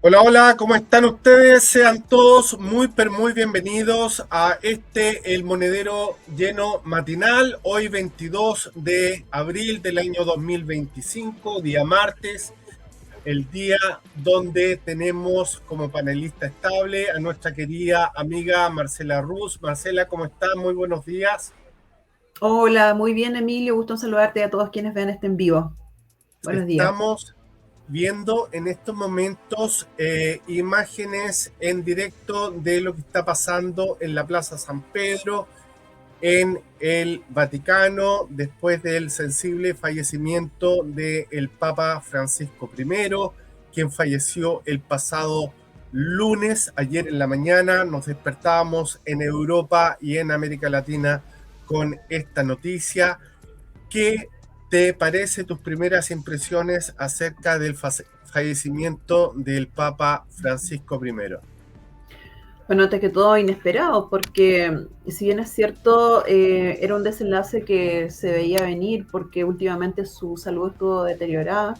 Hola, hola, ¿cómo están ustedes? Sean todos muy bienvenidos a El Monedero Lleno Matinal, hoy 22 de abril del año 2025, día martes, el día donde tenemos como panelista estable a nuestra querida amiga Marcela Ruz. Marcela, ¿cómo estás? Muy buenos días. Hola, muy bien, Emilio. Gusto en saludarte a todos quienes vean este en vivo. Buenos días. Estamos viendo en estos momentos imágenes en directo de lo que está pasando en la Plaza San Pedro, en el Vaticano, después del sensible fallecimiento del Papa Francisco I, quien falleció el pasado lunes, ayer en la mañana. Nos despertábamos en Europa y en América Latina con esta noticia. ¿Qué te parece tus primeras impresiones acerca del fallecimiento del Papa Francisco I? Bueno, antes que todo, inesperado, porque si bien es cierto, era un desenlace que se veía venir, porque últimamente su salud estuvo deteriorada,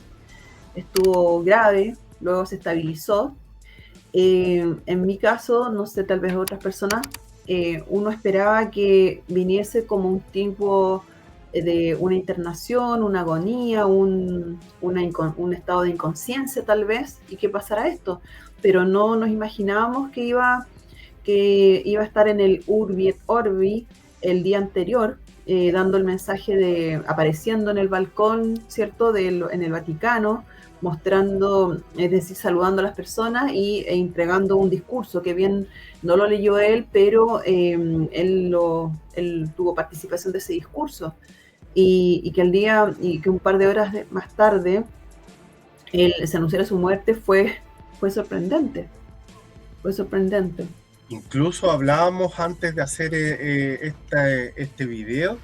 estuvo grave, luego se estabilizó. En mi caso, no sé, tal vez otras personas, uno esperaba que viniese como un tipo de una internación, una agonía, un estado de inconsciencia tal vez, y que pasara esto, pero no nos imaginábamos que iba a estar en el Urbi et Orbi el día anterior, dando el mensaje apareciendo en el balcón, ¿cierto?, en el Vaticano, mostrando, es decir, saludando a las personas e entregando un discurso, que bien no lo leyó él, pero él tuvo participación de ese discurso. Y que un par de horas más tarde se anunciara su muerte fue sorprendente, fue sorprendente. Incluso hablábamos antes de hacer este video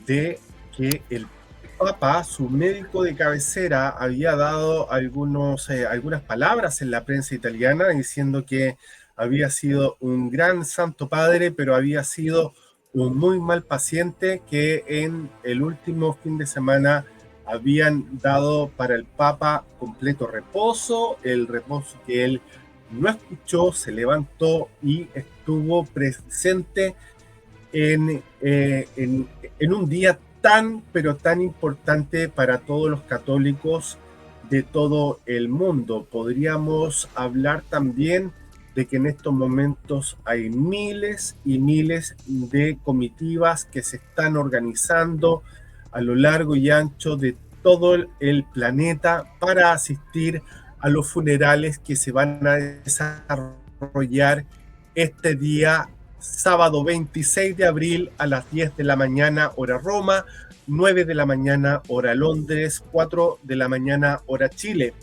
de que el Papa, su médico de cabecera, había dado algunas palabras en la prensa italiana diciendo que había sido un gran santo padre, pero había sido un muy mal paciente, que en el último fin de semana habían dado para el Papa completo reposo, el reposo que él no escuchó, se levantó y estuvo presente en un día pero tan importante para todos los católicos de todo el mundo. Podríamos hablar también de que en estos momentos hay miles y miles de comitivas que se están organizando a lo largo y ancho de todo el planeta para asistir a los funerales que se van a desarrollar este día sábado 26 de abril a las 10 de la mañana hora Roma, 9 de la mañana hora Londres, 4 de la mañana hora Chile.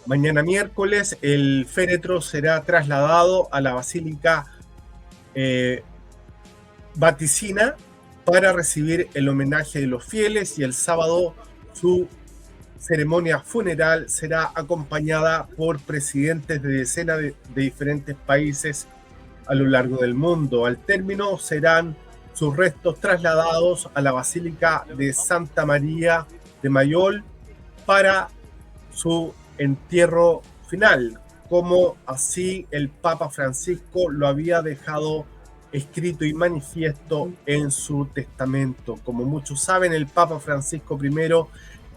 Mañana miércoles el féretro será trasladado a la Basílica eh, Vaticina para recibir el homenaje de los fieles, y el sábado su ceremonia funeral será acompañada por presidentes de decenas de diferentes países a lo largo del mundo. Al término serán sus restos trasladados a la Basílica de Santa María de Mayol para su entierro final, como así el Papa Francisco lo había dejado escrito y manifiesto en su testamento. Como muchos saben, el Papa Francisco I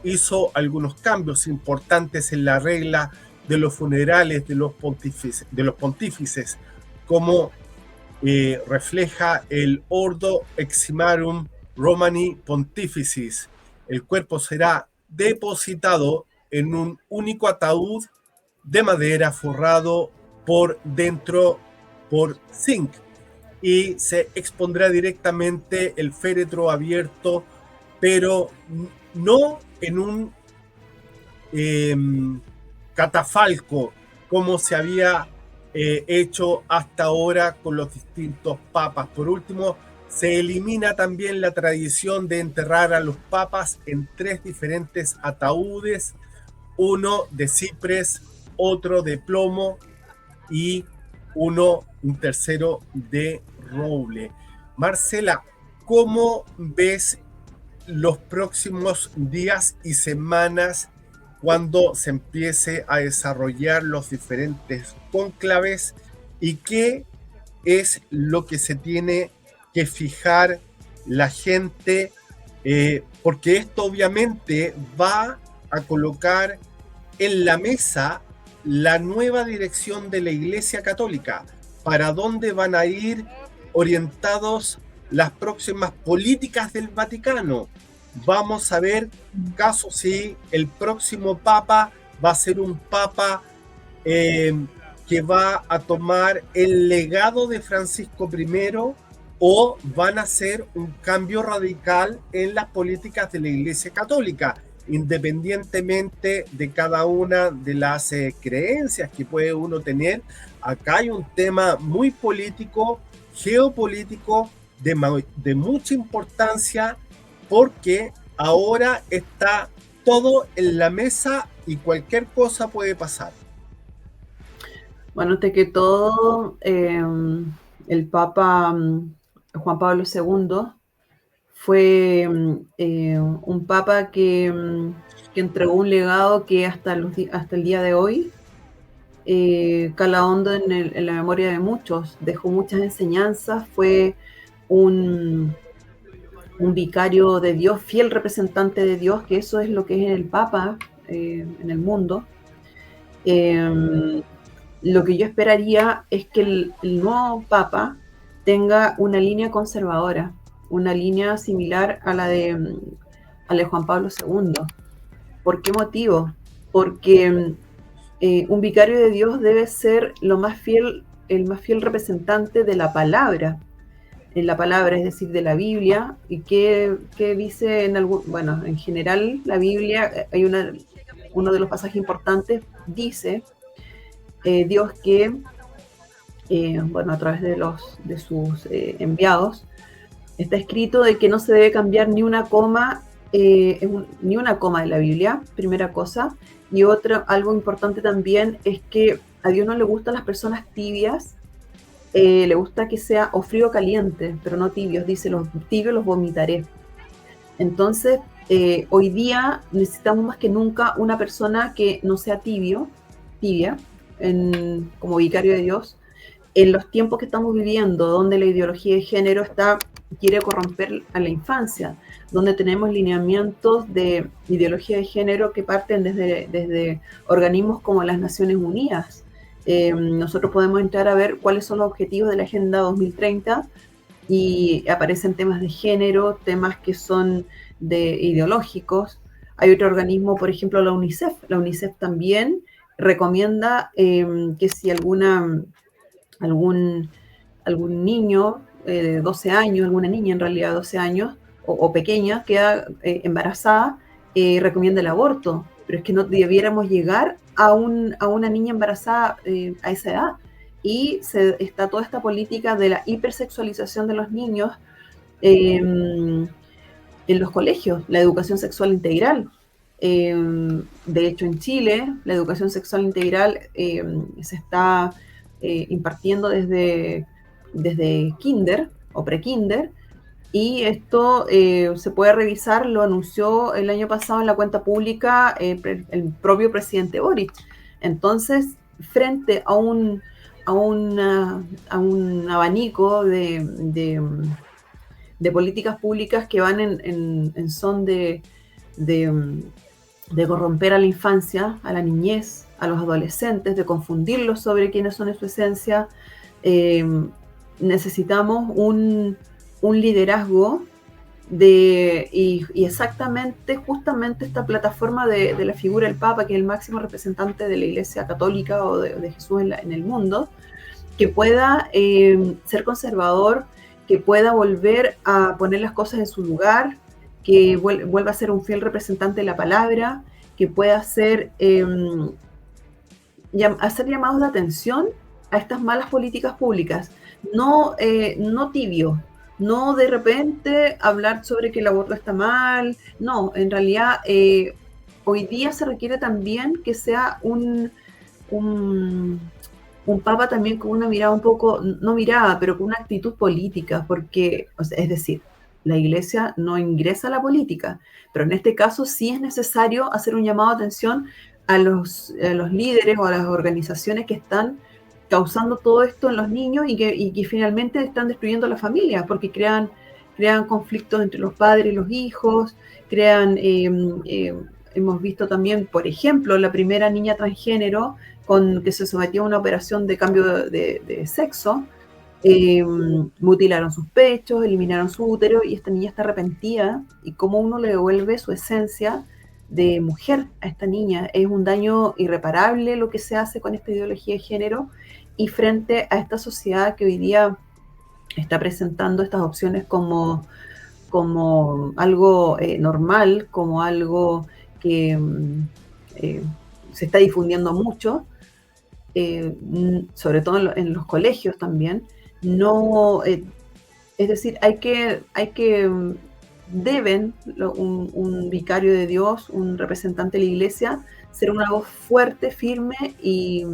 hizo algunos cambios importantes en la regla de los funerales de los pontífices, como refleja el Ordo Eximarum Romani Pontificis. El cuerpo será depositado en un único ataúd de madera forrado por dentro por zinc, y se expondrá directamente el féretro abierto, pero no en un eh, catafalco como se había hecho hasta ahora con los distintos papas. Por último, se elimina también la tradición de enterrar a los papas en tres diferentes ataúdes, uno de cipres, otro de plomo y un tercero de roble. Marcela, ¿cómo ves los próximos días y semanas cuando se empiece a desarrollar los diferentes cónclaves y qué es lo que se tiene que fijar la gente, porque esto obviamente va a colocar en la mesa la nueva dirección de la Iglesia Católica, para dónde van a ir orientados las próximas políticas del Vaticano. Vamos a ver caso si el próximo papa va a ser un papa que va a tomar el legado de Francisco I, o van a hacer un cambio radical en las políticas de la Iglesia Católica, independientemente de cada una de las creencias que puede uno tener. Acá hay un tema muy político, geopolítico, de mucha importancia, porque ahora está todo en la mesa y cualquier cosa puede pasar. Bueno, antes que todo, el Papa Juan Pablo II fue un papa que entregó un legado que hasta el día de hoy cala hondo en la memoria de muchos, dejó muchas enseñanzas, fue un vicario de Dios, fiel representante de Dios, que eso es lo que es el Papa en el mundo. Lo que yo esperaría es que el nuevo Papa tenga una línea conservadora, una línea similar a la de Juan Pablo II. ¿Por qué motivo? Porque un vicario de Dios debe ser el más fiel representante de la palabra, en la palabra, es decir, de la Biblia. ¿Y qué dice bueno, en general la Biblia, hay uno de los pasajes importantes, dice Dios que, bueno, a través de sus enviados, está escrito de que no se debe cambiar ni una coma de la Biblia, primera cosa. Y algo importante también es que a Dios no le gustan las personas tibias, le gusta que sea o frío o caliente, pero no tibios. Dice, los tibios los vomitaré. Entonces, hoy día necesitamos más que nunca una persona que no sea tibia, como vicario de Dios, en los tiempos que estamos viviendo, donde la ideología de género quiere corromper a la infancia, donde tenemos lineamientos de ideología de género que parten desde organismos como las Naciones Unidas. Nosotros podemos entrar a ver cuáles son los objetivos de la Agenda 2030 y aparecen temas de género, temas que son ideológicos. Hay otro organismo, por ejemplo, la UNICEF. La UNICEF también recomienda que si algún niño de 12 años, alguna niña en realidad de 12 años, o pequeña, queda embarazada, recomienda el aborto. Pero es que no debiéramos llegar a una niña embarazada a esa edad. Y está toda esta política de la hipersexualización de los niños en los colegios, la educación sexual integral. De hecho, en Chile, la educación sexual integral se está impartiendo desde kinder o pre-kinder, y esto se puede revisar, lo anunció el año pasado en la cuenta pública el propio presidente Boric. Entonces, frente a un abanico de políticas públicas que van en son de corromper a la infancia, a la niñez, a los adolescentes, de confundirlos sobre quiénes son en su esencia, necesitamos un liderazgo y exactamente, justamente esta plataforma de la figura del Papa, que es el máximo representante de la Iglesia Católica o de Jesús en el mundo, que pueda ser conservador, que pueda volver a poner las cosas en su lugar, que vuelva a ser un fiel representante de la palabra, que pueda hacer llamados de atención a estas malas políticas públicas, no tibio, no de repente hablar sobre que el aborto está mal, no, en realidad hoy día se requiere también que sea un papa también con una mirada un poco, no mirada, pero con una actitud política, porque, o sea, es decir, la iglesia no ingresa a la política, pero en este caso sí es necesario hacer un llamado de atención a los líderes o a las organizaciones que están causando todo esto en los niños y que finalmente están destruyendo la familia, porque crean conflictos entre los padres y los hijos, crean, hemos visto también, por ejemplo, la primera niña transgénero que se sometió a una operación de cambio de sexo, mutilaron sus pechos, eliminaron su útero y esta niña está arrepentida y cómo uno le devuelve su esencia de mujer a esta niña. Es un daño irreparable lo que se hace con esta ideología de género y frente a esta sociedad que hoy día está presentando estas opciones como algo normal, como algo que eh, se está difundiendo mucho, sobre todo en los colegios también, no, es decir, deben un vicario de Dios, un representante de la iglesia, ser una voz fuerte, firme y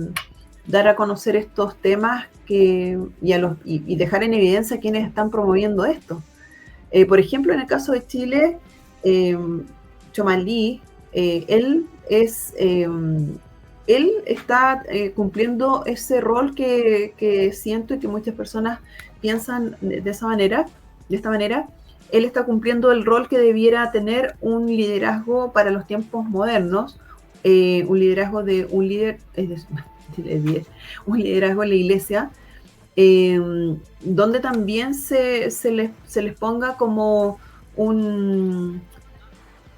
dar a conocer estos temas y dejar en evidencia a quienes están promoviendo esto. Por ejemplo, en el caso de Chile, eh, Chomalí, él está cumpliendo ese rol que siento y que muchas personas piensan de esta manera. Él está cumpliendo el rol que debiera tener un liderazgo para los tiempos modernos, un liderazgo de un líder, un liderazgo en la iglesia, donde también se les ponga como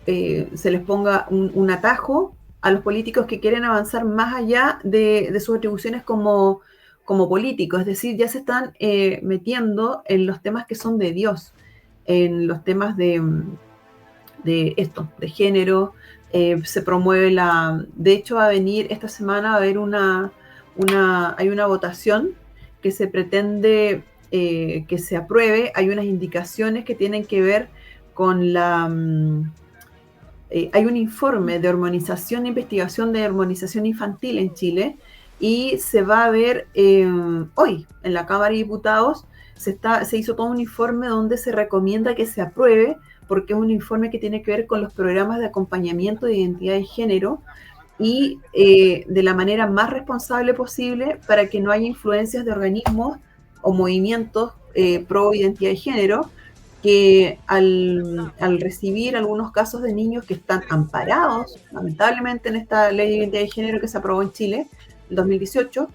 se les ponga un atajo a los políticos que quieren avanzar más allá de sus atribuciones como políticos, es decir, ya se están metiendo en los temas que son de Dios, en los temas de género. Se promueve de hecho va a venir esta semana, va a haber hay una votación que se pretende que se apruebe. Hay unas indicaciones que tienen que ver con hay un informe de hormonización, investigación de hormonización infantil en Chile, y se va a ver hoy en la Cámara de Diputados. Se hizo todo un informe donde se recomienda que se apruebe, porque es un informe que tiene que ver con los programas de acompañamiento de identidad de género y de la manera más responsable posible para que no haya influencias de organismos o movimientos pro identidad de género que al recibir algunos casos de niños que están amparados, lamentablemente, en esta ley de identidad de género que se aprobó en Chile en 2018,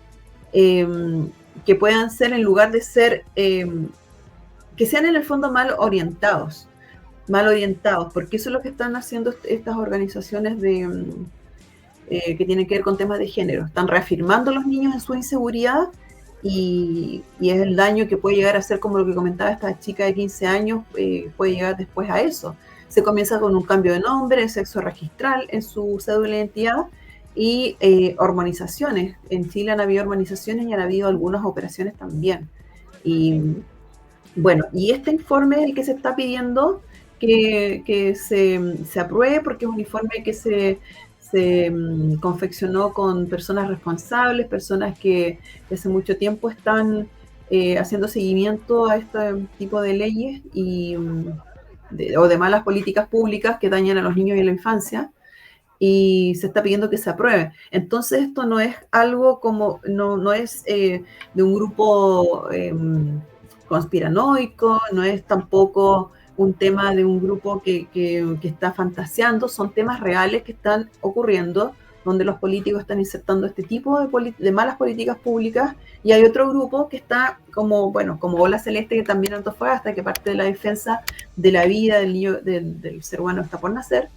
que puedan ser, en lugar de ser, que sean en el fondo mal orientados, porque eso es lo que están haciendo estas organizaciones que tienen que ver con temas de género. Están reafirmando a los niños en su inseguridad y es el daño que puede llegar a ser, como lo que comentaba esta chica de 15 años, puede llegar después a eso. Se comienza con un cambio de nombre, sexo registral en su cédula de identidad y hormonizaciones. En Chile han habido hormonizaciones y han habido algunas operaciones también. Y bueno, y este informe es el que se está pidiendo que se apruebe, porque es un informe que se confeccionó con personas responsables, personas que hace mucho tiempo están haciendo seguimiento a este tipo de leyes o de malas políticas públicas que dañan a los niños y a la infancia, y se está pidiendo que se apruebe. Entonces esto no es algo no es de un grupo conspiranoico, no es tampoco un tema de un grupo que está fantaseando, son temas reales que están ocurriendo, donde los políticos están insertando este tipo de malas políticas públicas, y hay otro grupo que está como Ola Celeste, que también Antofagasta, que parte de la defensa de la vida del niño, del ser humano que está por nacer.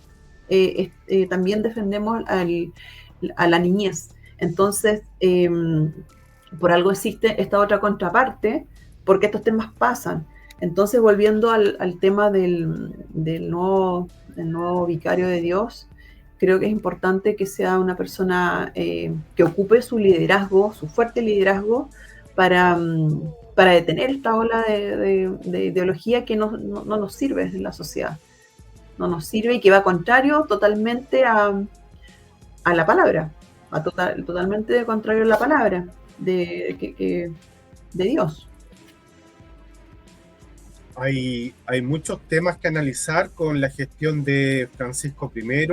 También defendemos a la niñez. Entonces, por algo existe esta otra contraparte, porque estos temas pasan. Entonces, volviendo al tema del nuevo vicario de Dios, creo que es importante que sea una persona que ocupe su liderazgo, su fuerte liderazgo, para detener esta ola de ideología que no nos sirve en la sociedad. No nos sirve y que va contrario totalmente a la palabra, totalmente contrario a la palabra de Dios. hay muchos temas que analizar con la gestión de Francisco I.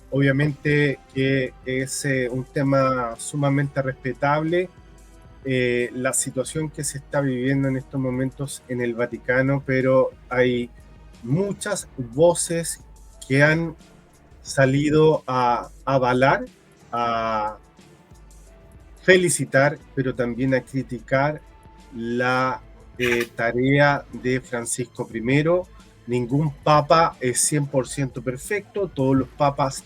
Obviamente que es un tema sumamente respetable, la situación que se está viviendo en estos momentos en el Vaticano, pero hay muchas voces que han salido a avalar, a felicitar, pero también a criticar la tarea de Francisco I. Ningún papa es 100% perfecto, todos los papas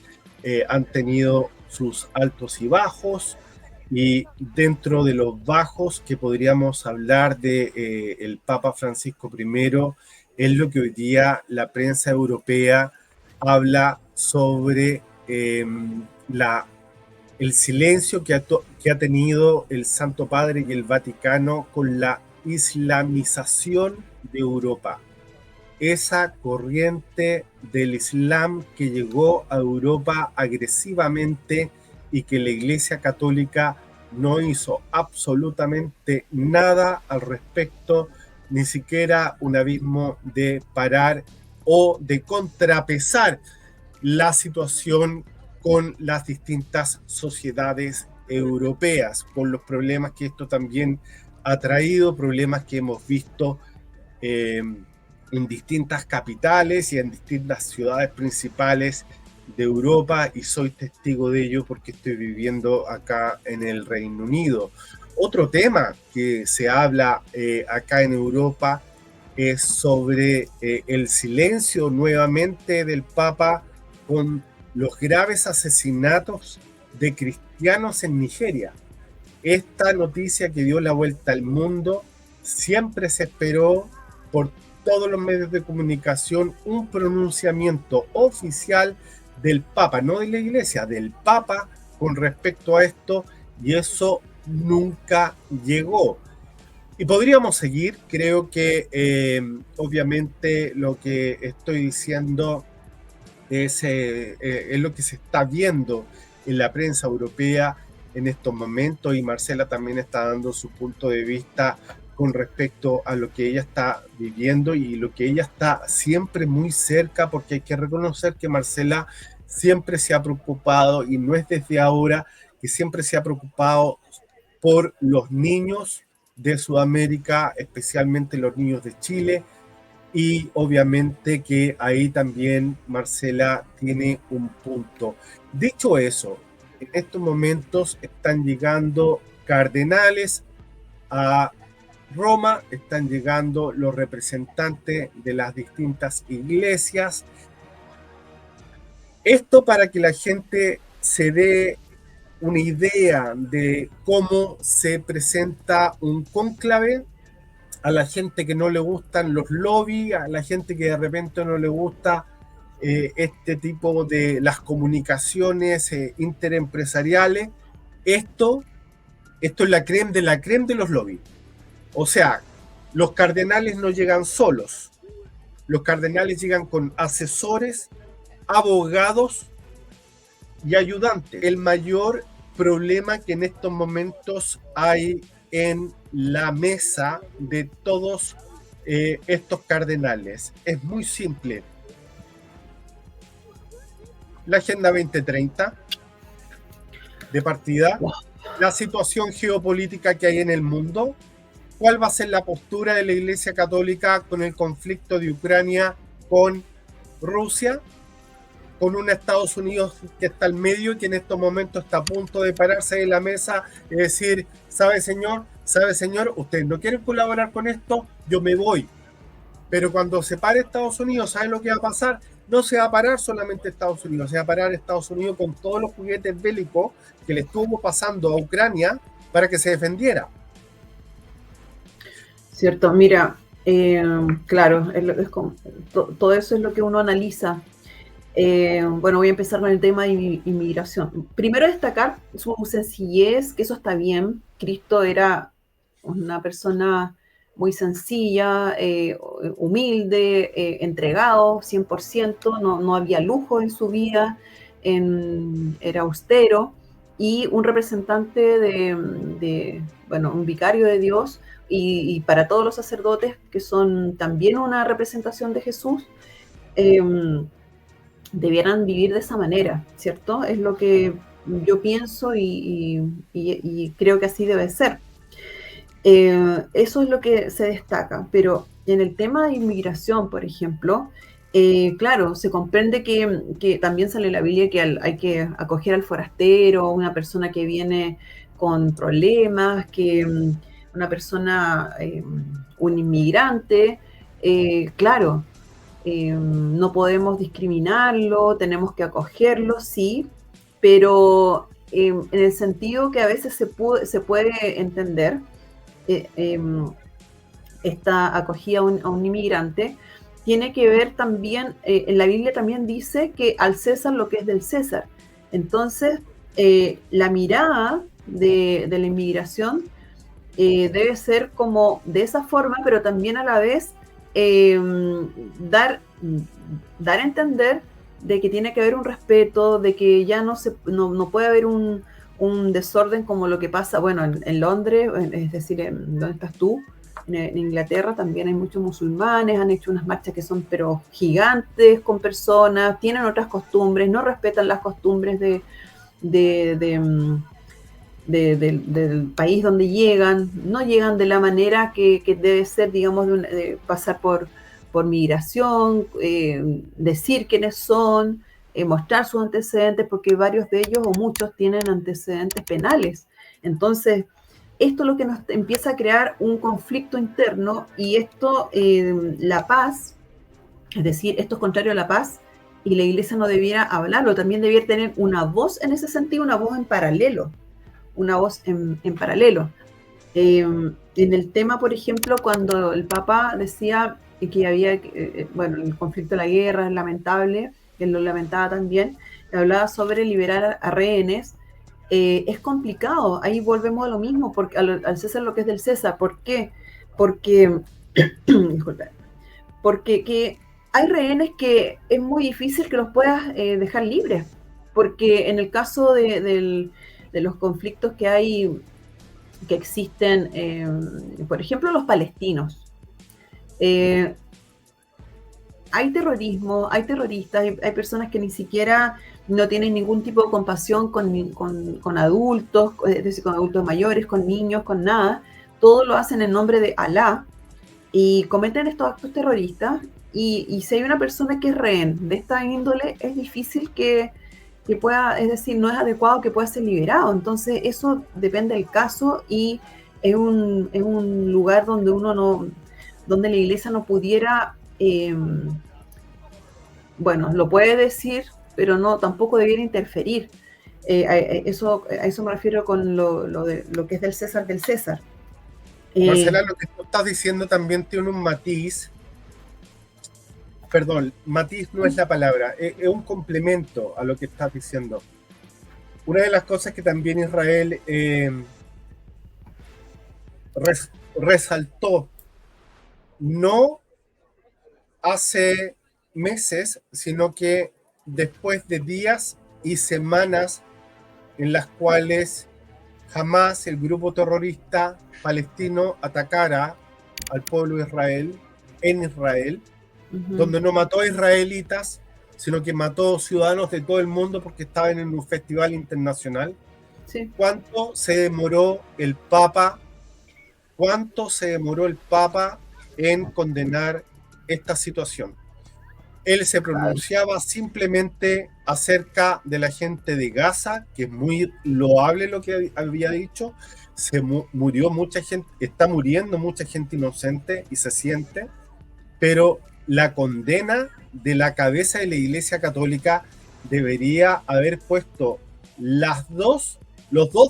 han tenido sus altos y bajos, y dentro de los bajos que podríamos hablar de el Papa Francisco I, es lo que hoy día la prensa europea habla sobre el silencio que ha tenido el Santo Padre y el Vaticano con la islamización de Europa. Esa corriente del Islam que llegó a Europa agresivamente y que la Iglesia Católica no hizo absolutamente nada al respecto, ni siquiera un abismo de parar o de contrapesar la situación con las distintas sociedades europeas, con los problemas que esto también ha traído, problemas que hemos visto en distintas capitales y en distintas ciudades principales de Europa, y soy testigo de ello porque estoy viviendo acá en el Reino Unido. Otro tema que se habla acá en Europa es sobre el silencio nuevamente del Papa con los graves asesinatos de cristianos en Nigeria. Esta noticia que dio la vuelta al mundo, siempre se esperó por todos los medios de comunicación un pronunciamiento oficial del Papa, no de la Iglesia, del Papa con respecto a esto, y eso nunca llegó. Y podríamos seguir, creo que obviamente lo que estoy diciendo es lo que se está viendo en la prensa europea en estos momentos, y Marcela también está dando su punto de vista con respecto a lo que ella está viviendo y lo que ella está siempre muy cerca, porque hay que reconocer que Marcela siempre se ha preocupado, y no es desde ahora, que siempre se ha preocupado por los niños de Sudamérica, especialmente los niños de Chile, y obviamente que ahí también Marcela tiene un punto. Dicho eso, en estos momentos están llegando cardenales a Roma, están llegando los representantes de las distintas iglesias. Esto para que la gente se dé una idea de cómo se presenta un cónclave. A la gente que no le gustan los lobbies, a la gente que de repente no le gusta este tipo de las comunicaciones interempresariales, esto es la creme de los lobbies. O sea, los cardenales no llegan solos, los cardenales llegan con asesores, abogados y ayudantes. El mayor problema que en estos momentos hay en la mesa de todos estos cardenales es muy simple. La Agenda 2030 de partida, la situación geopolítica que hay en el mundo, cuál va a ser la postura de la Iglesia Católica con el conflicto de Ucrania con Rusia, con un Estados Unidos que está al medio y que en estos momentos está a punto de pararse de la mesa y decir, sabe señor, ustedes no quieren colaborar con esto, yo me voy. Pero cuando se pare Estados Unidos, ¿sabe lo que va a pasar? No se va a parar solamente Estados Unidos, se va a parar Estados Unidos con todos los juguetes bélicos que le estuvo pasando a Ucrania para que se defendiera. Cierto, mira, claro, todo eso es lo que uno analiza. Bueno, voy a empezar con el tema de inmigración. Primero destacar su sencillez, que eso está bien. Cristo era una persona muy sencilla, humilde, entregado 100%, no había lujo en su vida, era austero, y un representante bueno, un vicario de Dios, y para todos los sacerdotes, que son también una representación de Jesús, debieran vivir de esa manera, ¿cierto? Es lo que yo pienso y creo que así debe ser. Eso es lo que se destaca, pero en el tema de inmigración, por ejemplo, claro, se comprende que también sale en la Biblia que hay que acoger al forastero, una persona que viene con problemas, que una persona, un inmigrante, claro, no podemos discriminarlo, tenemos que acogerlo, sí, pero en el sentido que a veces se puede entender eh, eh, esta acogida a un inmigrante, tiene que ver también, en la Biblia también dice que al César lo que es del César. Entonces, la mirada de la inmigración debe ser como de esa forma, pero también a la vez eh, dar, dar a entender de que tiene que haber un respeto, de que ya no puede haber un desorden como lo que pasa, bueno, en Londres, es decir, en donde estás tú, en Inglaterra también hay muchos musulmanes, han hecho unas marchas que son pero gigantes con personas, tienen otras costumbres, no respetan las costumbres de, de, mm, del país donde llegan, no llegan de la manera que debe ser, digamos, de pasar por migración, decir quiénes son, mostrar sus antecedentes, porque varios de ellos o muchos tienen antecedentes penales. Entonces, esto es lo que nos empieza a crear un conflicto interno y esto, la paz, es decir, esto es contrario a la paz y la iglesia no debiera hablarlo, también debiera tener una voz en ese sentido, una voz en paralelo, una voz en paralelo. En el tema, por ejemplo, cuando el Papa decía que había, bueno, el conflicto de la guerra es lamentable, él lo lamentaba también, hablaba sobre liberar a rehenes, es complicado, ahí volvemos a lo mismo, porque al César lo que es del César, ¿por qué? Porque, disculpa, porque que hay rehenes que es muy difícil que los puedas dejar libres, porque en el caso de los conflictos que hay, que existen, por ejemplo, los palestinos, eh, hay terrorismo, hay terroristas, hay personas que ni siquiera no tienen ningún tipo de compasión con adultos, es decir, con adultos mayores, con niños, con nada. Todo lo hacen en nombre de Alá y cometen estos actos terroristas. Y si hay una persona que es rehén de esta índole, es difícil que pueda, es decir, no es adecuado que pueda ser liberado. Entonces, eso depende del caso y es un lugar donde uno no, donde la iglesia no pudiera, bueno, lo puede decir, pero no, tampoco debiera interferir. A eso me refiero con lo que es del César del César. Marcela, lo que tú estás diciendo también tiene un matiz. Perdón, matiz no es la palabra, es un complemento a lo que estás diciendo. Una de las cosas que también Israel resaltó, no hace meses, sino que después de días y semanas en las cuales jamás el grupo terrorista palestino atacara al pueblo de Israel, en Israel, donde no mató a israelitas, sino que mató ciudadanos de todo el mundo porque estaban en un festival internacional. Sí. ¿Cuánto se demoró el Papa? ¿Cuánto se demoró el Papa en condenar esta situación? Él se pronunciaba simplemente acerca de la gente de Gaza, que es muy loable lo que había dicho. Murió mucha gente, está muriendo mucha gente inocente y se siente, pero la condena de la cabeza de la Iglesia Católica debería haber puesto los dos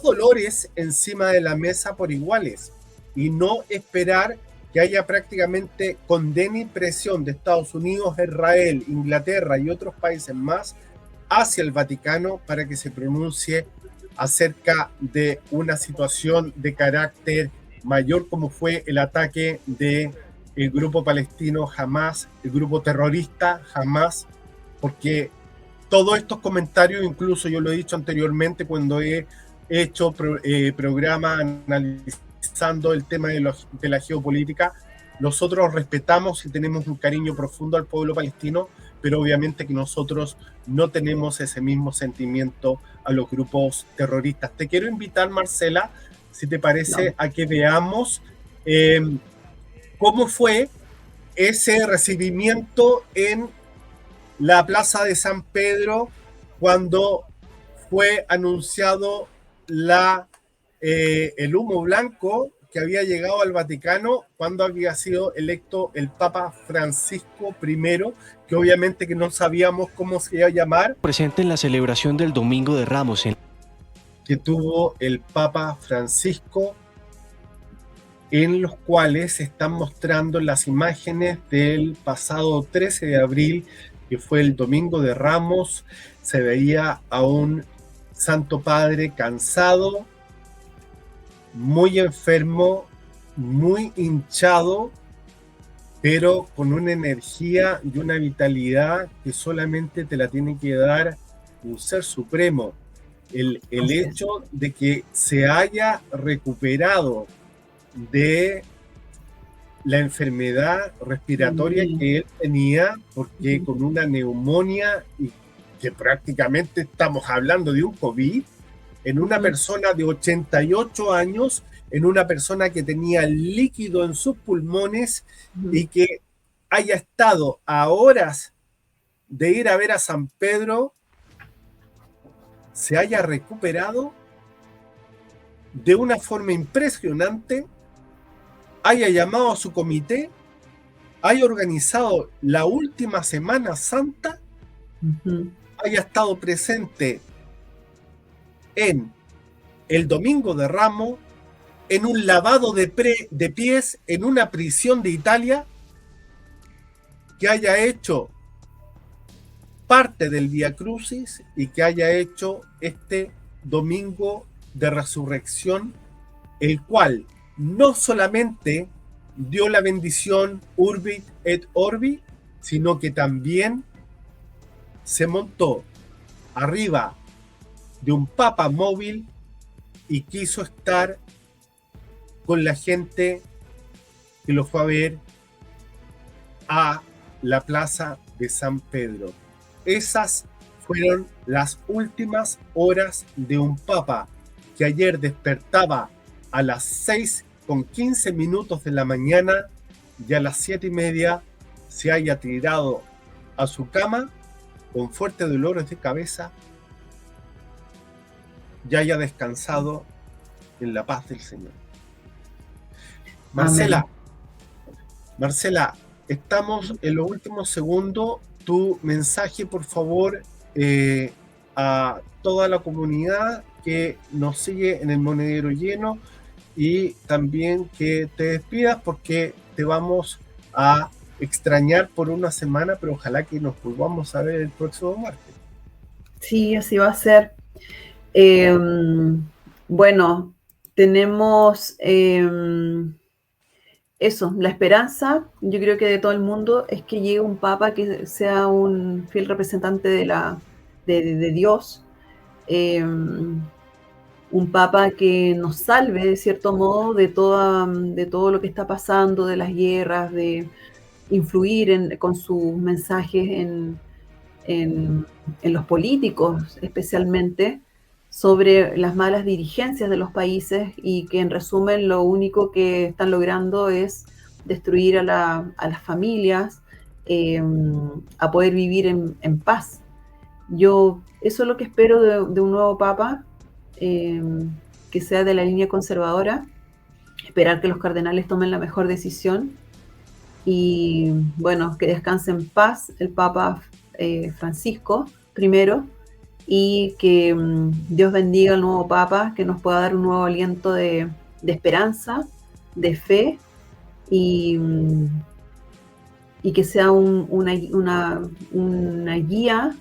dolores encima de la mesa por iguales y no esperar que haya prácticamente condena y presión de Estados Unidos, Israel, Inglaterra y otros países más hacia el Vaticano para que se pronuncie acerca de una situación de carácter mayor como fue el ataque de el grupo palestino Hamas, el grupo terrorista Hamas, porque todos estos comentarios, incluso yo lo he dicho anteriormente cuando he hecho programas, análisis revisando el tema de la geopolítica. Nosotros respetamos y tenemos un cariño profundo al pueblo palestino, pero obviamente que nosotros no tenemos ese mismo sentimiento a los grupos terroristas. Te quiero invitar, Marcela, si te parece, a que veamos cómo fue ese recibimiento en la Plaza de San Pedro cuando fue anunciado el humo blanco que había llegado al Vaticano cuando había sido electo el Papa Francisco I, que obviamente que no sabíamos cómo se iba a llamar. Presente en la celebración del Domingo de Ramos. Que tuvo el Papa Francisco, en los cuales se están mostrando las imágenes del pasado 13 de abril, que fue el Domingo de Ramos. Se veía a un Santo Padre cansado, muy enfermo, muy hinchado, pero con una energía y una vitalidad que solamente te la tiene que dar un ser supremo. El hecho de que se haya recuperado de la enfermedad respiratoria que él tenía, porque con una neumonía, y que prácticamente estamos hablando de un COVID, en una persona de 88 años, en una persona que tenía líquido en sus pulmones y que haya estado a horas de ir a ver a San Pedro, se haya recuperado de una forma impresionante, haya llamado a su comité, haya organizado la última Semana Santa, haya estado presente en el Domingo de Ramos, en un lavado de pies en una prisión de Italia, que haya hecho parte del Vía Crucis y que haya hecho este Domingo de Resurrección, el cual no solamente dio la bendición Urbi et Orbi, sino que también se montó arriba de un papa móvil y quiso estar con la gente que lo fue a ver a la Plaza de San Pedro. Esas fueron las últimas horas de un papa que ayer despertaba a las 6:15 de la mañana y a las 7:30 se haya tirado a su cama con fuertes dolores de cabeza y haya descansado en la paz del Señor. Marcela, estamos en los últimos segundos. Tu mensaje, por favor, a toda la comunidad que nos sigue en el Monedero Lleno, y también que te despidas porque te vamos a extrañar por una semana, pero ojalá que nos volvamos a ver el próximo martes. Sí, así va a ser. Bueno, tenemos eso, la esperanza, yo creo que de todo el mundo, es que llegue un papa que sea un fiel representante de Dios, un papa que nos salve de cierto modo de todo lo que está pasando, de las guerras, de influir con sus mensajes en los políticos, especialmente sobre las malas dirigencias de los países, y que en resumen lo único que están logrando es destruir a las familias, a poder vivir en paz. Yo eso es lo que espero de un nuevo papa, que sea de la línea conservadora, esperar que los cardenales tomen la mejor decisión y bueno, que descanse en paz el Papa Francisco primero, y que Dios bendiga al nuevo Papa, que nos pueda dar un nuevo aliento de esperanza, de fe, y que sea una guía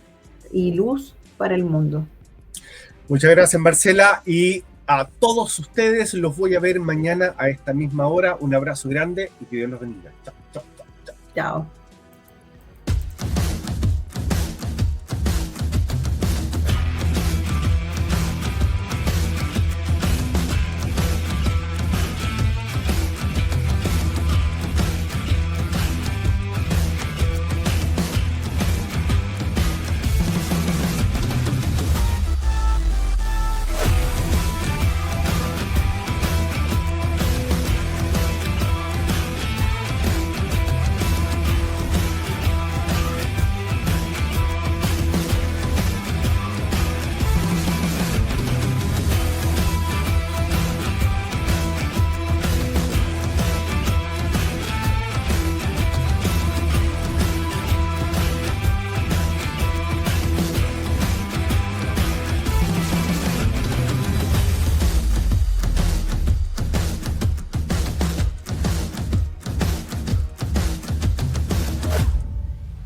y luz para el mundo. Muchas gracias, Marcela, y a todos ustedes los voy a ver mañana a esta misma hora. Un abrazo grande y que Dios los bendiga. Chao, chao, chao. Chao.